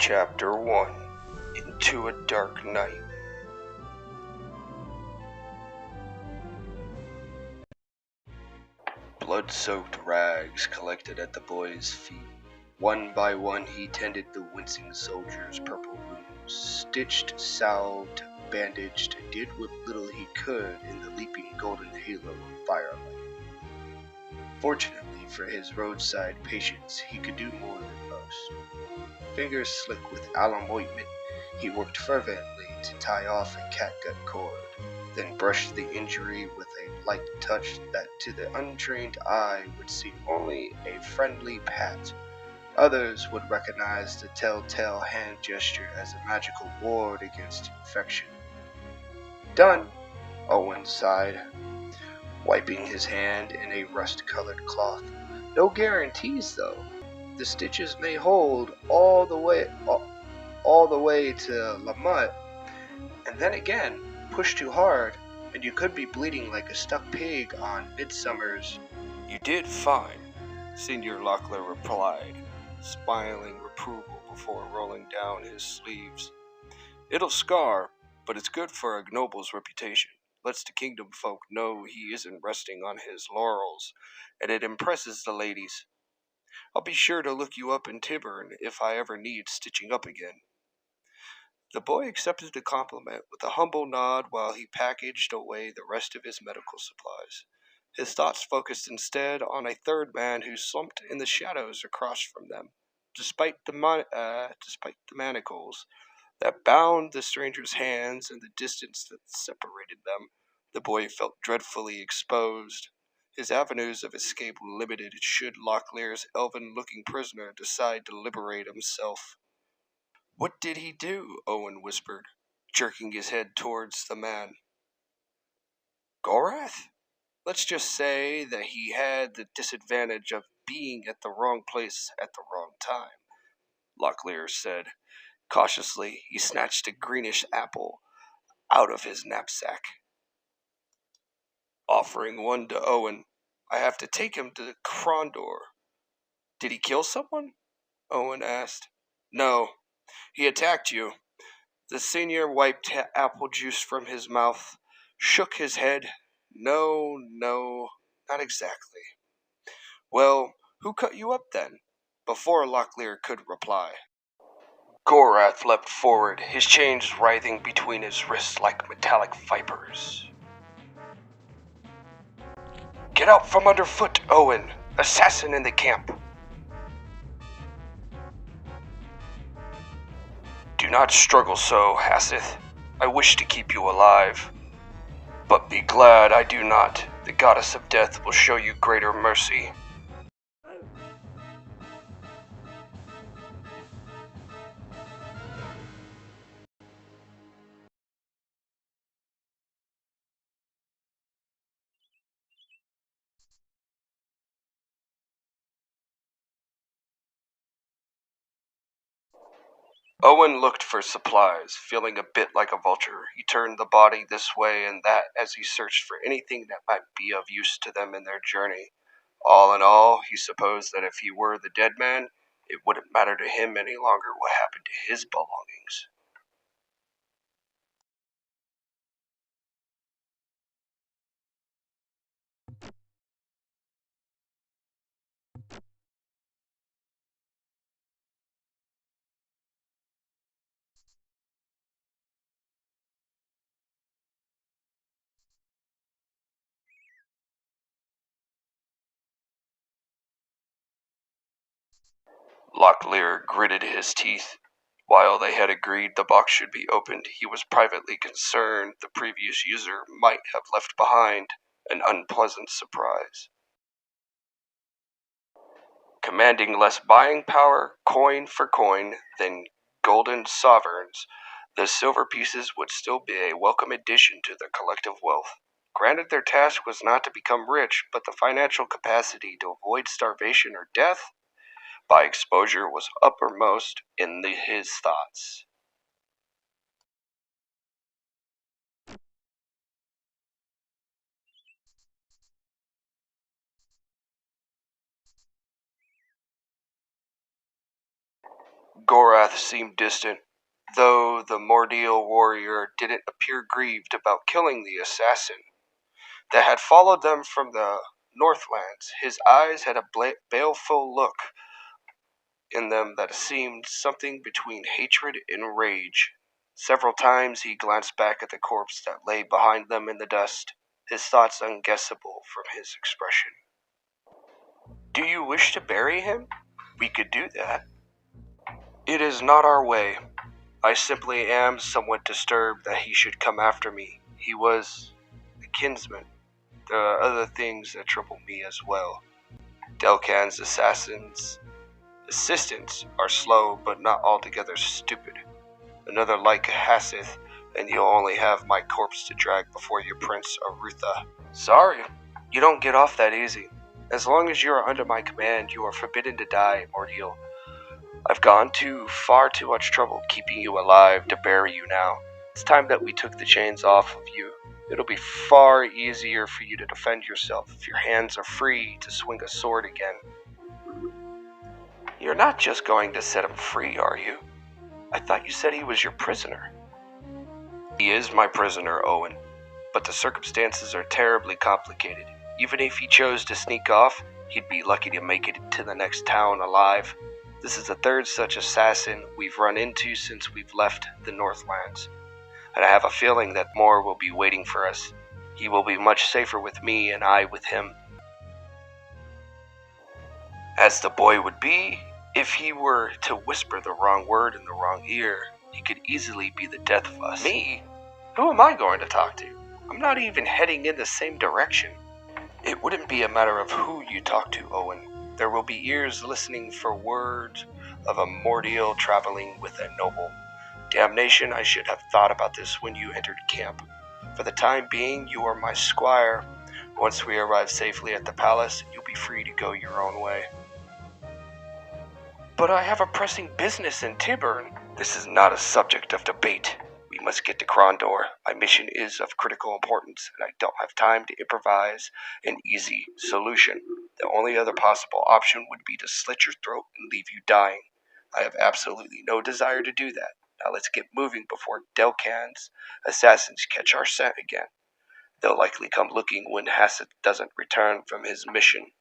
Chapter 1 Into a Dark Night. Blood-soaked rags collected at the boy's feet. One by one he tended the wincing soldier's purple wounds, stitched, salved, bandaged, did what little he could in the leaping golden halo of firelight. Fortunately for his roadside patients, he could do more than most. Fingers slick with alum ointment, he worked fervently to tie off a catgut cord, then brushed the injury with a light touch that to the untrained eye would seem only a friendly pat. Others would recognize the telltale hand gesture as a magical ward against infection. Done, Owen sighed, wiping his hand in a rust-colored cloth. No guarantees, though. The stitches may hold all the way to Lamut, and then again, push too hard, and you could be bleeding like a stuck pig on Midsummer's. You did fine, Senior Locklear replied, smiling reproval before rolling down his sleeves. It'll scar, but it's good for a noble's reputation. Lets the kingdom folk know he isn't resting on his laurels, and it impresses the ladies. I'll be sure to look you up in Tyburn if I ever need stitching up again. The boy accepted the compliment with a humble nod while he packaged away the rest of his medical supplies. His thoughts focused instead on a third man who slumped in the shadows across from them. Despite the manacles that bound the stranger's hands and the distance that separated them, the boy felt dreadfully exposed. His avenues of escape limited should Locklear's elven-looking prisoner decide to liberate himself. What did he do? Owen whispered, jerking his head towards the man. Gorath? Let's just say that he had the disadvantage of being at the wrong place at the wrong time, Locklear said. Cautiously, he snatched a greenish apple out of his knapsack, offering one to Owen. I have to take him to Krondor. Did he kill someone? Owen asked. No, he attacked you. The senior wiped apple juice from his mouth, shook his head. No, not exactly. Well, who cut you up then? Before Locklear could reply, Gorath leapt forward, his chains writhing between his wrists like metallic vipers. Get out from underfoot, Owen! Assassin in the camp! Do not struggle so, Hassith. I wish to keep you alive. But be glad I do not. The goddess of death will show you greater mercy. Owen looked for supplies, feeling a bit like a vulture. He turned the body this way and that as he searched for anything that might be of use to them in their journey. All in all, he supposed that if he were the dead man, it wouldn't matter to him any longer what happened to his belongings. Locklear gritted his teeth. While they had agreed the box should be opened, he was privately concerned the previous user might have left behind an unpleasant surprise. Commanding less buying power, coin for coin, than golden sovereigns, the silver pieces would still be a welcome addition to their collective wealth. Granted, their task was not to become rich, but the financial capacity to avoid starvation or death by exposure was uppermost in his thoughts. Gorath seemed distant, though the Mordial warrior didn't appear grieved about killing the assassin that had followed them from the Northlands. His eyes had a baleful look in them that seemed something between hatred and rage. Several times he glanced back at the corpse that lay behind them in the dust, his thoughts unguessable from his expression. Do you wish to bury him? We could do that. It is not our way. I simply am somewhat disturbed that he should come after me. He was a kinsman. There are other things that trouble me as well. 𝃮𝃮:'s assistants are slow but not altogether stupid. Another like Hassith, and you'll only have my corpse to drag before your Prince Arutha. Sorry, you don't get off that easy. As long as you are under my command, you are forbidden to die, Mordial. I've gone to far too much trouble keeping you alive to bury you now. It's time that we took the chains off of you. It'll be far easier for you to defend yourself if your hands are free to swing a sword again. You're not just going to set him free, are you? I thought you said he was your prisoner. He is my prisoner, Owen, but the circumstances are terribly complicated. Even if he chose to sneak off, he'd be lucky to make it to the next town alive. This is the third such assassin we've run into since we've left the Northlands, and I have a feeling that more will be waiting for us. He will be much safer with me and I with him. As the boy would be, if he were to whisper the wrong word in the wrong ear, he could easily be the death of us. Me? Who am I going to talk to? I'm not even heading in the same direction. It wouldn't be a matter of who you talk to, Owen. There will be ears listening for words of a Mordial traveling with a noble. Damnation, I should have thought about this when you entered camp. For the time being, you are my squire. Once we arrive safely at the palace, you'll be free to go your own way. But I have a pressing business in Tyburn. This is not a subject of debate. We must get to Krondor. My mission is of critical importance, and I don't have time to improvise an easy solution. The only other possible option would be to slit your throat and leave you dying. I have absolutely no desire to do that. Now let's get moving before 𝃮𝃮's assassins catch our scent again. They'll likely come looking when Hassith doesn't return from his mission.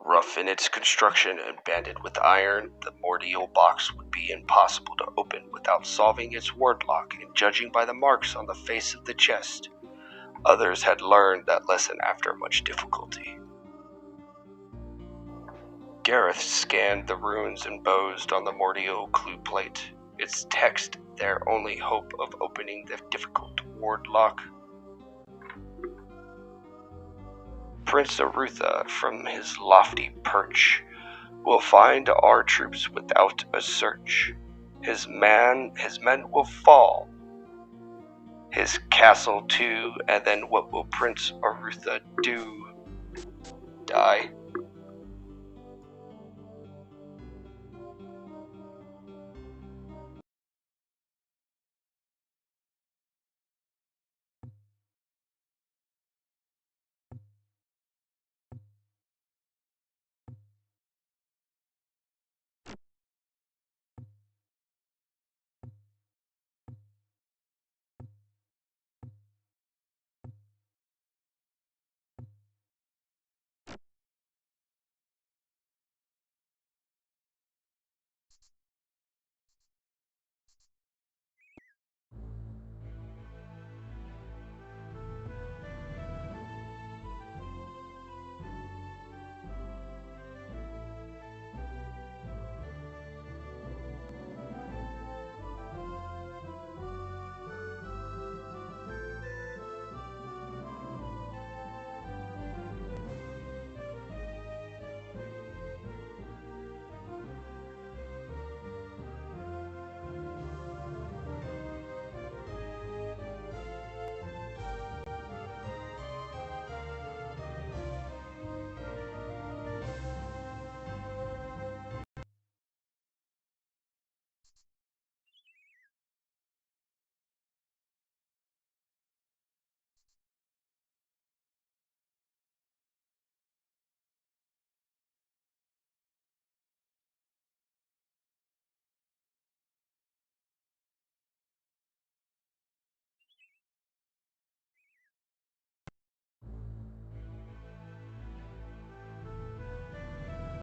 Rough in its construction and banded with iron, the mortial box would be impossible to open without solving its ward lock, and judging by the marks on the face of the chest, others had learned that lesson after much difficulty. Gareth scanned the runes embossed on the mortial clue plate, its text their only hope of opening the difficult ward lock. Prince Arutha, from his lofty perch, will find our troops without a search. His men will fall. His castle too, and then what will Prince Arutha do? Die?